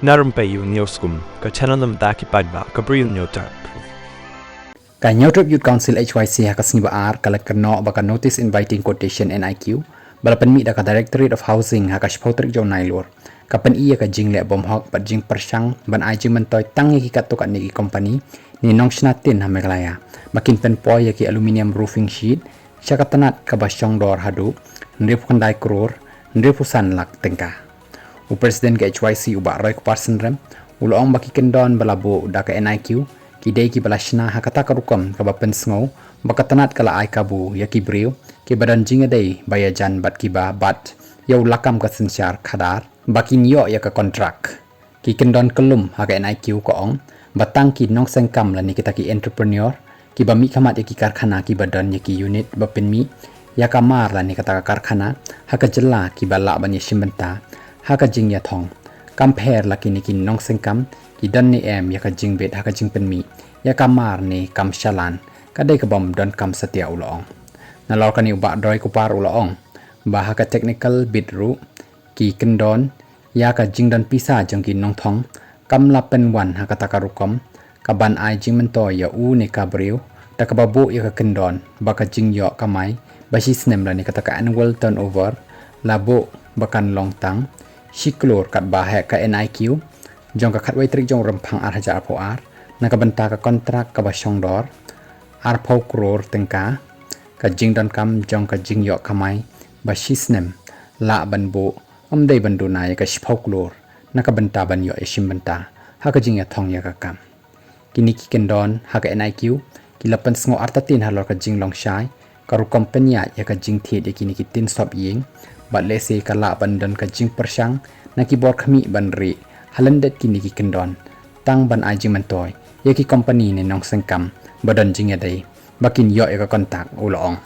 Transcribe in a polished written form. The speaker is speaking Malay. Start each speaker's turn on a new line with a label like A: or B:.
A: Narum payu neoskum, ka chananam daki padba, ka bril nyotar.
B: การยอดรับยุทธ Council HYC หากสิ่งบ่อาร์กลักนอบัก Notice Inviting Quotation NIQ บลเป็นมีดัก Directorate of Housing หากเฉพาะตริกจงนายลวร์กับเป็นอีกจิงเละบอมฮอกปัดจิงประชังบันไอจิงมันต่อยตั้งยี่กัตตุกันนี่คอมพานีนี่น้องชนะตินทำไม่ไกลอ่ะมากินเป็นปอยยี่อลูมิเนียม roofing sheet ชักตันัดกับบชองดอร์ฮัดูนเรียบคนได้กรอร์นเรียบผู้สันหลักตึงกาอุป President กับ HYC อุบะร้อยกว่าสันเรมอุลองบักกินดอนบลาโบดัก NIQ kidai ki balashna hakata karukam ka bapen sngo bakatanat kala ai kabu ya ki briu ki badan jinga dei bayajan bat ki ba bat yau lakam ka sinchar khadar bakin yo ya ka contract ki kendon kelum haga NIQ ko ong batang ki nong sengkam la ni kita ki entrepreneur ki ba mi khamat ya ki karkhana ki badan ya ki unit bapen mi ya ka mar la ni kata ka karkhana haka jella ki bala ban ya shimbenta haka jing ya thong compare la ki ni ki nong sengkam ki dan ni em ya ka jing bet ha ka jing pen mi ya ka mar ni kam shalan ka dai ka bom don kam satia ulong na lor ka ni ba doi ku par ulong ba ha ka technical bit ru ki kendon ya ka jing dan pisa jang ki nong thong kam la pen wan ha ka ta ka rukom ka ban ai jing men to ya u ni ka briu ta ka babu ya ka kendon ba ka jing yo ka mai ba shi snem la ni ka ta ka annual turnover la bo bakan long tang shiklor kat ba ha ka NIQ jong ka khat wai trik jong rempang ar hajar po ar na ka banta ka kontrak ka ba shong dor ar po kror tengka ka jing don kam jong ka jing yo kamai ba shisnem la ban bo dei ban do na ya ka shpok lor na ka banta ban yo eshim banta ha ka jing ya thong ya ka kam kini ki kendon ha ka NIQ ki lapan sngo artatin halor ka jing long shai ka ru kompanya ya ka jing thi de kini ki tin stop ying ba le se ka la ban don ka jing persang na ki bor khami ban ri halandet kini ki kendon tang ban aji mantoy ya ki company ni nong sengkam badan jing ya dai bakin yo ya ka kontak ulong